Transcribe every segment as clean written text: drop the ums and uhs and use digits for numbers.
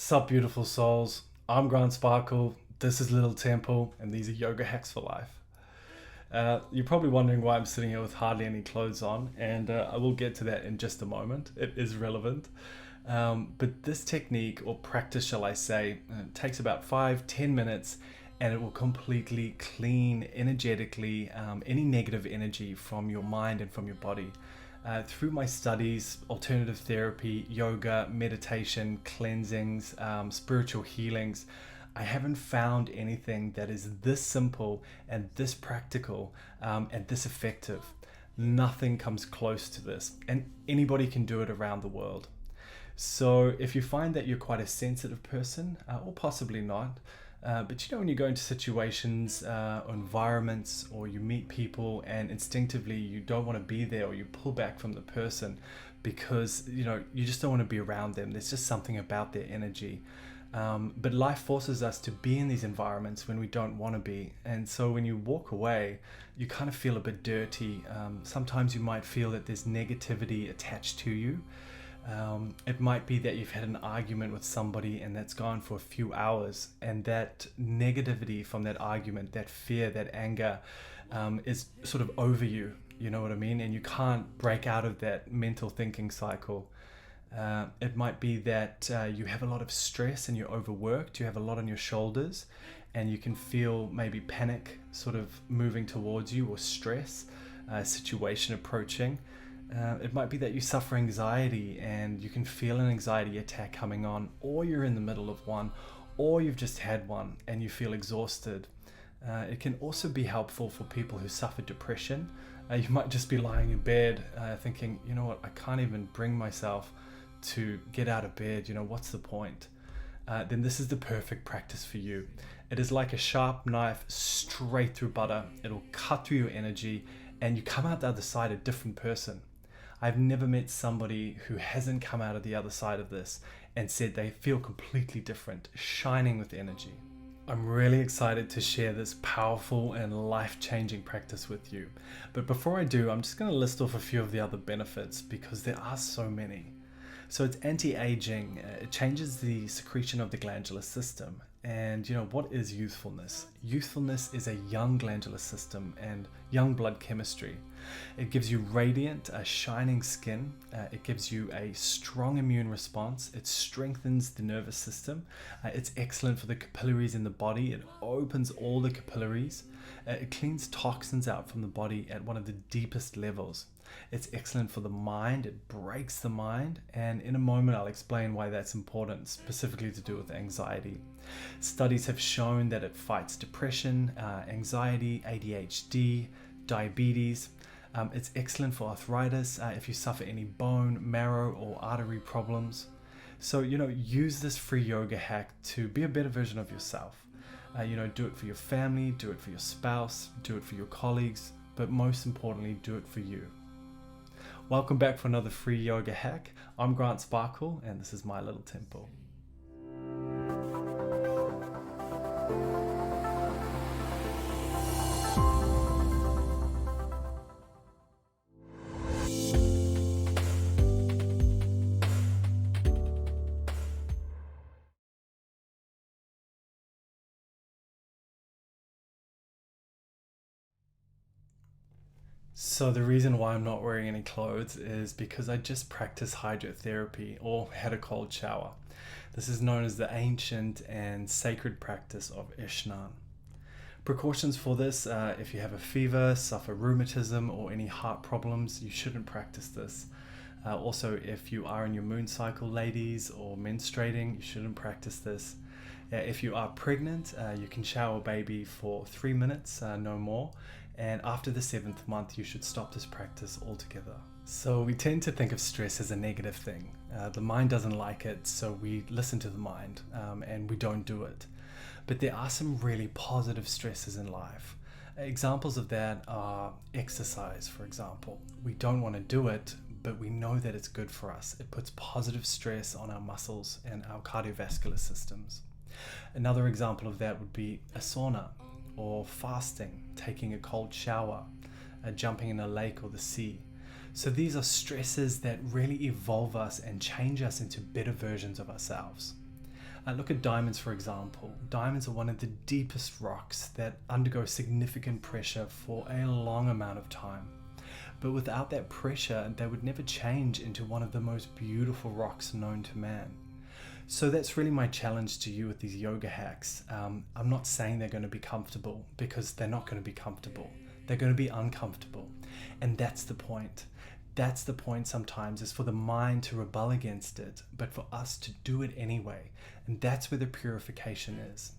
Sup, beautiful souls. I'm Grant Sparkle. This is Little Temple, and these are yoga hacks for life. You're probably wondering why I'm sitting here with hardly any clothes on, and I will get to that in just a moment. It is relevant. But this technique, or practice, shall I say, takes about 5-10 minutes, and it will completely clean energetically any negative energy from your mind and from your body. Through my studies, alternative therapy, yoga, meditation, cleansings, spiritual healings, I haven't found anything that is this simple and this practical and this effective. Nothing comes close to this, and anybody can do it around the world. So if you find that you're quite a sensitive person, or possibly not, but when you go into situations or environments, or you meet people and instinctively you don't want to be there, or you pull back from the person because you just don't want to be around them. There's just something about their energy. But life forces us to be in these environments when we don't want to be. And so when you walk away, you kind of feel a bit dirty. Sometimes you might feel that there's negativity attached to you. It might be that you've had an argument with somebody and that's gone for a few hours, and that negativity from that argument, that fear, that anger is sort of over you, you know what I mean? And you can't break out of that mental thinking cycle. It might be that you have a lot of stress and you're overworked, you have a lot on your shoulders, and you can feel maybe panic sort of moving towards you, or stress, situation approaching. It might be that you suffer anxiety and you can feel an anxiety attack coming on, or you're in the middle of one, or you've just had one and you feel exhausted. It can also be helpful for people who suffer depression. You might just be lying in bed thinking, you know what, I can't even bring myself to get out of bed, what's the point? Then this is the perfect practice for you. It is like a sharp knife straight through butter. It'll cut through your energy and you come out the other side a different person. I've never met somebody who hasn't come out of the other side of this and said they feel completely different, shining with energy. I'm really excited to share this powerful and life-changing practice with you. But before I do, I'm just going to list off a few of the other benefits because there are so many. So it's anti-aging. It changes the secretion of the glandular system. And what is youthfulness? Youthfulness is a young glandular system and young blood chemistry. It gives you radiant, shining skin. It gives you a strong immune response. It strengthens the nervous system. It's excellent for the capillaries in the body. It opens all the capillaries. It cleans toxins out from the body at one of the deepest levels. It's excellent for the mind. It breaks the mind. And in a moment, I'll explain why that's important, specifically to do with anxiety. Studies have shown that it fights depression, anxiety, ADHD, diabetes. It's excellent for arthritis, if you suffer any bone, marrow, or artery problems. So, use this free yoga hack to be a better version of yourself. Do it for your family, do it for your spouse, do it for your colleagues, but most importantly, do it for you. Welcome back for another free yoga hack. I'm Grant Sparkle, and this is my little temple. So the reason why I'm not wearing any clothes is because I just practiced hydrotherapy, or had a cold shower. This is known as the ancient and sacred practice of Ishnaan. Precautions for this: if you have a fever, suffer rheumatism, or any heart problems, you shouldn't practice this. Also, if you are in your moon cycle, ladies, or menstruating, you shouldn't practice this. If you are pregnant, you can shower baby for 3 minutes, no more. And after the 7th month, you should stop this practice altogether. So we tend to think of stress as a negative thing. The mind doesn't like it, so we listen to the mind and we don't do it. But there are some really positive stresses in life. Examples of that are exercise, for example. We don't want to do it, but we know that it's good for us. It puts positive stress on our muscles and our cardiovascular systems. Another example of that would be a sauna, or fasting, taking a cold shower, jumping in a lake or the sea. So these are stresses that really evolve us and change us into better versions of ourselves. Look at diamonds, for example. Diamonds are one of the deepest rocks that undergo significant pressure for a long amount of time. But without that pressure, they would never change into one of the most beautiful rocks known to man. So that's really my challenge to you with these yoga hacks. I'm not saying they're going to be comfortable, because they're not going to be comfortable. They're going to be uncomfortable. And that's the point. That's the point sometimes, is for the mind to rebel against it, but for us to do it anyway. And that's where the purification is.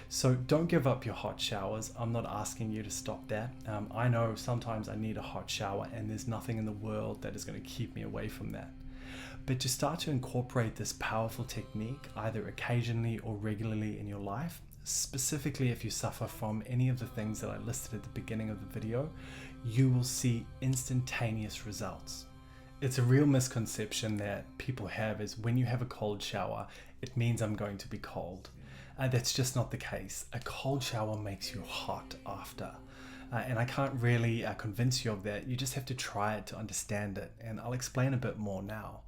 So don't give up your hot showers. I'm not asking you to stop that. I know sometimes I need a hot shower, and there's nothing in the world that is going to keep me away from that. But to start to incorporate this powerful technique, either occasionally or regularly in your life, specifically if you suffer from any of the things that I listed at the beginning of the video, you will see instantaneous results. It's a real misconception that people have, is when you have a cold shower, it means I'm going to be cold. That's just not the case. A cold shower makes you hot after. And I can't really convince you of that. You just have to try it to understand it. And I'll explain a bit more now.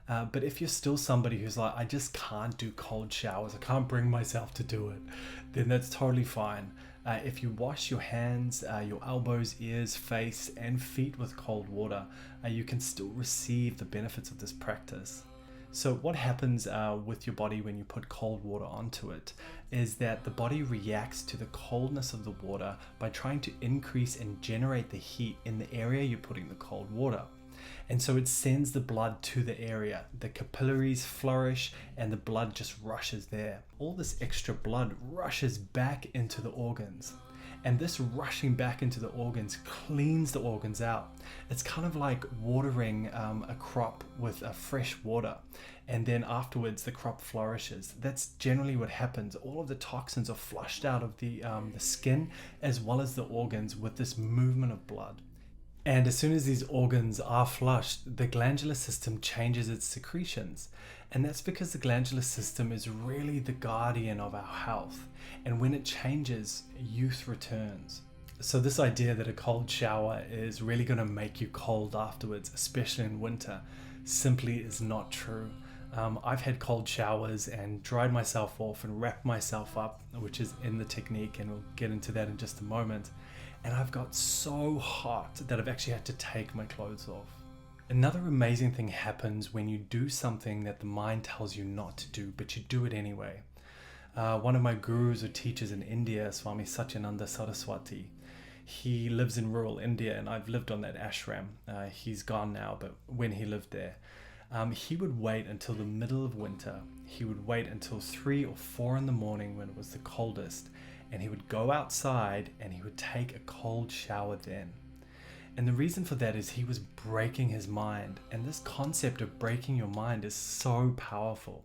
But if you're still somebody who's like, I just can't do cold showers, I can't bring myself to do it, then that's totally fine. If you wash your hands, your elbows, ears, face, and feet with cold water, you can still receive the benefits of this practice. So what happens with your body when you put cold water onto it is that the body reacts to the coldness of the water by trying to increase and generate the heat in the area you're putting the cold water. And so it sends the blood to the area. The capillaries flourish and the blood just rushes there. All this extra blood rushes back into the organs. And this rushing back into the organs cleans the organs out. It's kind of like watering a crop with fresh water, and then afterwards the crop flourishes. That's generally what happens. All of the toxins are flushed out of the skin as well as the organs with this movement of blood. And as soon as these organs are flushed, the glandular system changes its secretions. And that's because the glandular system is really the guardian of our health. And when it changes, youth returns. So this idea that a cold shower is really going to make you cold afterwards, especially in winter, simply is not true. I've had cold showers and dried myself off and wrapped myself up, which is in the technique, and we'll get into that in just a moment. And I've got so hot that I've actually had to take my clothes off. Another amazing thing happens when you do something that the mind tells you not to do, but you do it anyway. One of my gurus or teachers in India, Swami Satyananda Saraswati, he lives in rural India, and I've lived on that ashram. He's gone now, but when he lived there, he would wait until the middle of winter. He would wait until 3 or 4 in the morning when it was the coldest, and he would go outside and he would take a cold shower then. And the reason for that is he was breaking his mind. And this concept of breaking your mind is so powerful.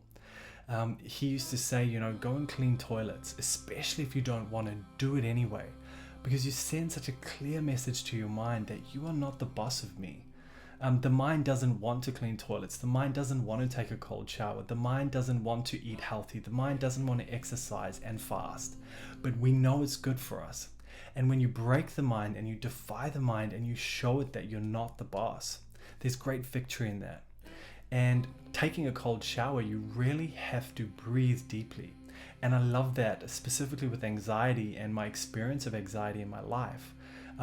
He used to say, go and clean toilets, especially if you don't want to do it anyway, because you send such a clear message to your mind that you are not the boss of me. The mind doesn't want to clean toilets. The mind doesn't want to take a cold shower. The mind doesn't want to eat healthy. The mind doesn't want to exercise and fast. But we know it's good for us. And when you break the mind and you defy the mind and you show it that you're not the boss, there's great victory in that. And taking a cold shower, you really have to breathe deeply. And I love that, specifically with anxiety and my experience of anxiety in my life.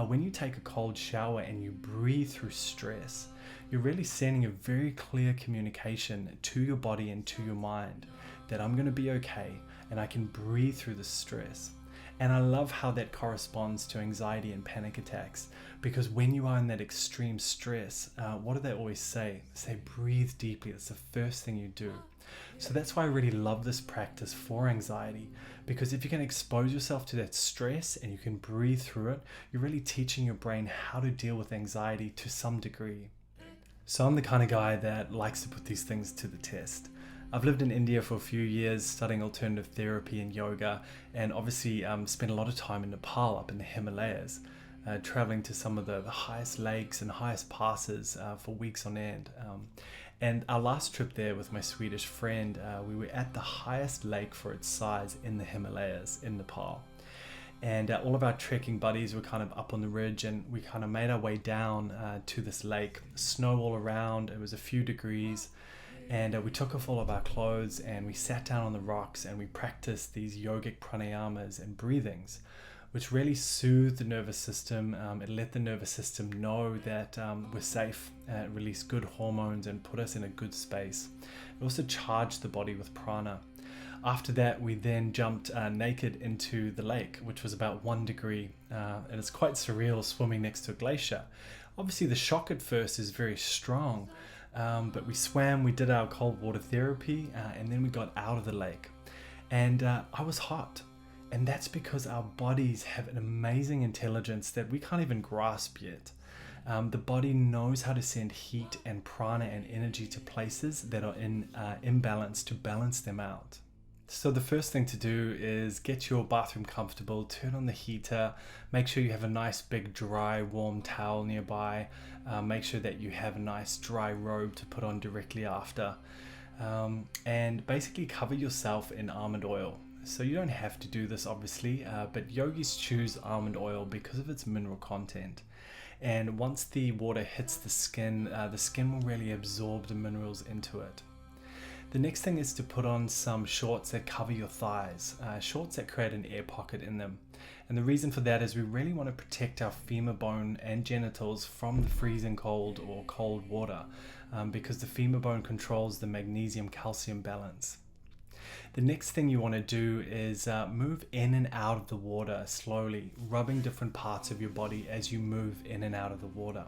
When you take a cold shower and you breathe through stress, you're really sending a very clear communication to your body and to your mind that I'm going to be okay and I can breathe through the stress. And I love how that corresponds to anxiety and panic attacks, because when you are in that extreme stress, what do they always say? They say breathe deeply. It's the first thing you do. So that's why I really love this practice for anxiety, because if you can expose yourself to that stress and you can breathe through it, you're really teaching your brain how to deal with anxiety to some degree. So I'm the kind of guy that likes to put these things to the test. I've lived in India for a few years studying alternative therapy and yoga, and obviously spent a lot of time in Nepal up in the Himalayas, traveling to some of the highest lakes and highest passes for weeks on end. And our last trip there with my Swedish friend, we were at the highest lake for its size in the Himalayas in Nepal. And all of our trekking buddies were kind of up on the ridge, and we kind of made our way down to this lake. Snow all around, it was a few degrees. And we took off all of our clothes and we sat down on the rocks and we practiced these yogic pranayamas and breathings, which really soothed the nervous system. It let the nervous system know that we're safe, it released good hormones and put us in a good space. It also charged the body with prana. After that, we then jumped naked into the lake, which was about 1 degree, and it's quite surreal swimming next to a glacier. Obviously, the shock at first is very strong, but we swam, we did our cold water therapy, and then we got out of the lake. And I was hot. And that's because our bodies have an amazing intelligence that we can't even grasp yet. The body knows how to send heat and prana and energy to places that are in imbalance to balance them out. So the first thing to do is get your bathroom comfortable, turn on the heater, make sure you have a nice big dry warm towel nearby, make sure that you have a nice dry robe to put on directly after, and basically cover yourself in almond oil. So you don't have to do this obviously, but yogis choose almond oil because of its mineral content. And once the water hits the skin will really absorb the minerals into it. The next thing is to put on some shorts that cover your thighs, shorts that create an air pocket in them. And the reason for that is we really want to protect our femur bone and genitals from the freezing cold or cold water, because the femur bone controls the magnesium-calcium balance. The next thing you want to do is move in and out of the water slowly, rubbing different parts of your body as you move in and out of the water.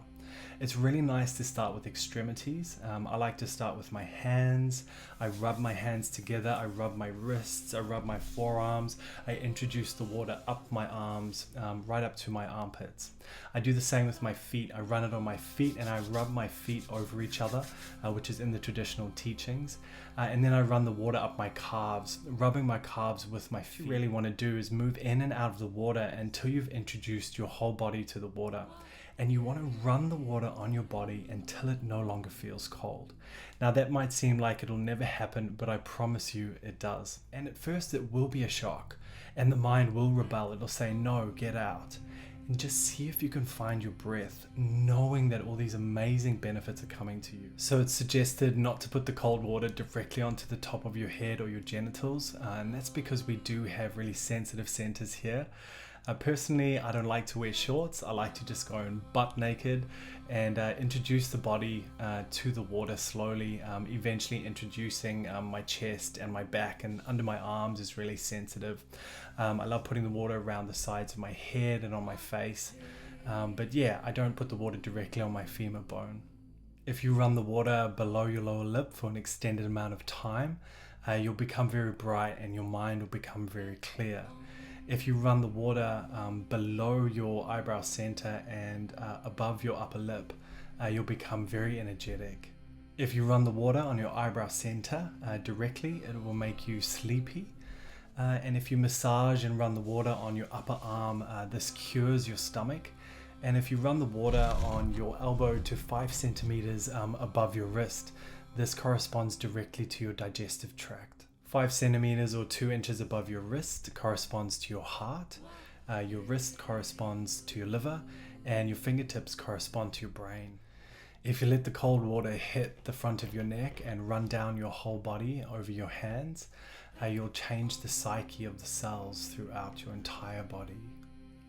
It's really nice to start with extremities. I like to start with my hands. I rub my hands together, I rub my wrists, I rub my forearms, I introduce the water up my arms, right up to my armpits. I do the same with my feet. I run it on my feet and I rub my feet over each other, which is in the traditional teachings. And then I run the water up my calves, rubbing my calves with my feet. What you really want to do is move in and out of the water until you've introduced your whole body to the water. And you want to run the water on your body until it no longer feels cold. Now that might seem like it'll never happen, but I promise you it does. And at first it will be a shock and the mind will rebel. It'll say, no, get out. And just see if you can find your breath, knowing that all these amazing benefits are coming to you. So it's suggested not to put the cold water directly onto the top of your head or your genitals. And that's because we do have really sensitive centers here. Personally, I don't like to wear shorts. I like to just go in butt naked and introduce the body to the water slowly, eventually introducing my chest and my back and under my arms is really sensitive. I love putting the water around the sides of my head and on my face. But yeah, I don't put the water directly on my femur bone. If you run the water below your lower lip for an extended amount of time, you'll become very bright and your mind will become very clear. If you run the water below your eyebrow center and above your upper lip, you'll become very energetic. If you run the water on your eyebrow center directly, it will make you sleepy. And if you massage and run the water on your upper arm, this cures your stomach. And if you run the water on your elbow to 5 centimeters above your wrist, this corresponds directly to your digestive tract. 5 centimeters or 2 inches above your wrist corresponds to your heart, your wrist corresponds to your liver, and your fingertips correspond to your brain. If you let the cold water hit the front of your neck and run down your whole body over your hands, you'll change the psyche of the cells throughout your entire body.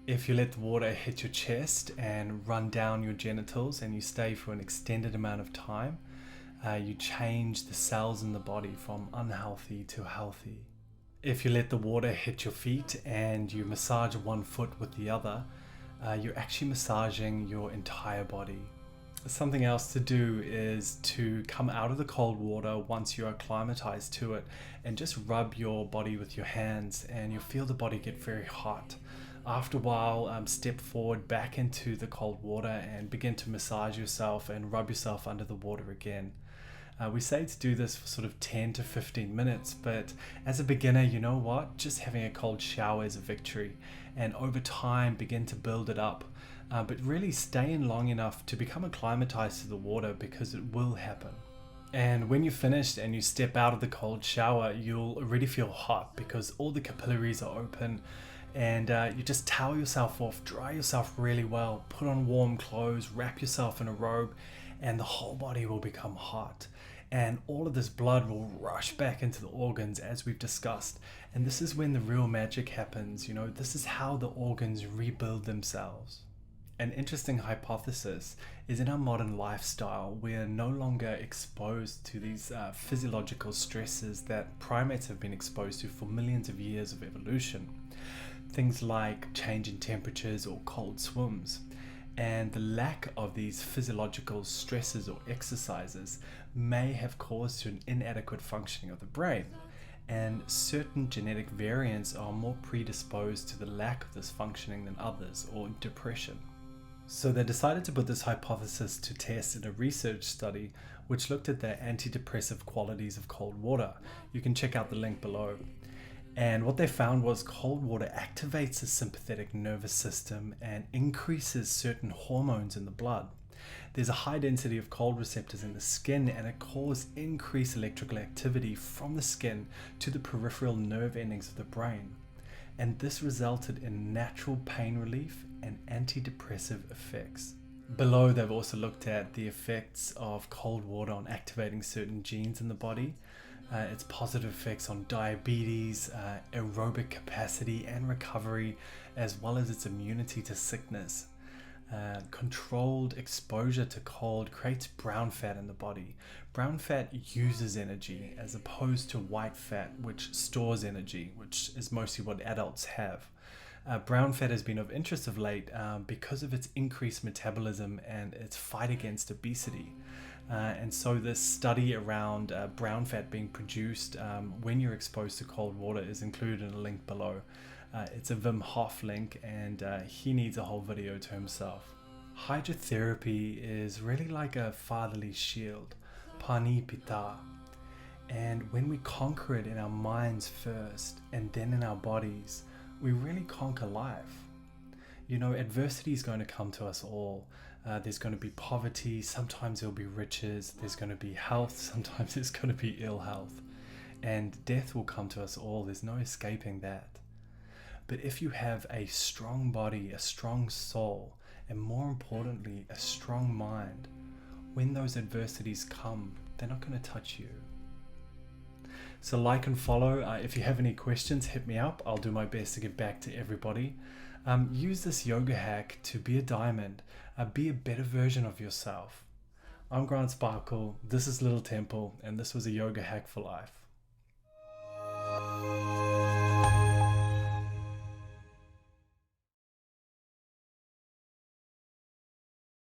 If you let the water hit your chest and run down your genitals and you stay for an extended amount of time, you change the cells in the body from unhealthy to healthy. If you let the water hit your feet and you massage one foot with the other, you're actually massaging your entire body. Something else to do is to come out of the cold water once you are acclimatized to it and just rub your body with your hands and you'll feel the body get very hot. After a while, step forward back into the cold water and begin to massage yourself and rub yourself under the water again. We say to do this for sort of 10 to 15 minutes, but as a beginner, you know what? Just having a cold shower is a victory. And over time, begin to build it up. But really stay in long enough to become acclimatized to the water because it will happen. And when you're finished and you step out of the cold shower, you'll already feel hot because all the capillaries are open. And you just towel yourself off, dry yourself really well, put on warm clothes, wrap yourself in a robe, and the whole body will become hot. And all of this blood will rush back into the organs as we've discussed. And this is when the real magic happens. This is how the organs rebuild themselves. An interesting hypothesis is in our modern lifestyle, we are no longer exposed to these physiological stresses that primates have been exposed to for millions of years of evolution. Things like change in temperatures or cold swims. And the lack of these physiological stresses or exercises may have caused to an inadequate functioning of the brain. And certain genetic variants are more predisposed to the lack of this functioning than others, or depression. So they decided to put this hypothesis to test in a research study which looked at the antidepressive qualities of cold water. You can check out the link below. And what they found was cold water activates the sympathetic nervous system and increases certain hormones in the blood. There's a high density of cold receptors in the skin, and it caused increased electrical activity from the skin to the peripheral nerve endings of the brain. And this resulted in natural pain relief and antidepressive effects. Below, they've also looked at the effects of cold water on activating certain genes in the body, its positive effects on diabetes, aerobic capacity and recovery, as well as its immunity to sickness. Controlled exposure to cold creates brown fat in the body. Brown fat uses energy as opposed to white fat, which stores energy, which is mostly what adults have. Brown fat has been of interest of late because of its increased metabolism and its fight against obesity. And so this study around brown fat being produced when you're exposed to cold water is included in a link below. It's a Wim Hof link, and he needs a whole video to himself. Hydrotherapy is really like a fatherly shield, pani pita. And when we conquer it in our minds first and then in our bodies, we really conquer life. Adversity is going to come to us all. There's going to be poverty, sometimes there'll be riches, there's going to be health, sometimes there's going to be ill health. And death will come to us all, there's no escaping that. But if you have a strong body, a strong soul, and more importantly, a strong mind, when those adversities come, they're not going to touch you. So like and follow. If you have any questions, hit me up. I'll do my best to get back to everybody. Use this yoga hack to be a diamond, be a better version of yourself. I'm Grant Sparkle, this is Little Temple, and this was a yoga hack for life.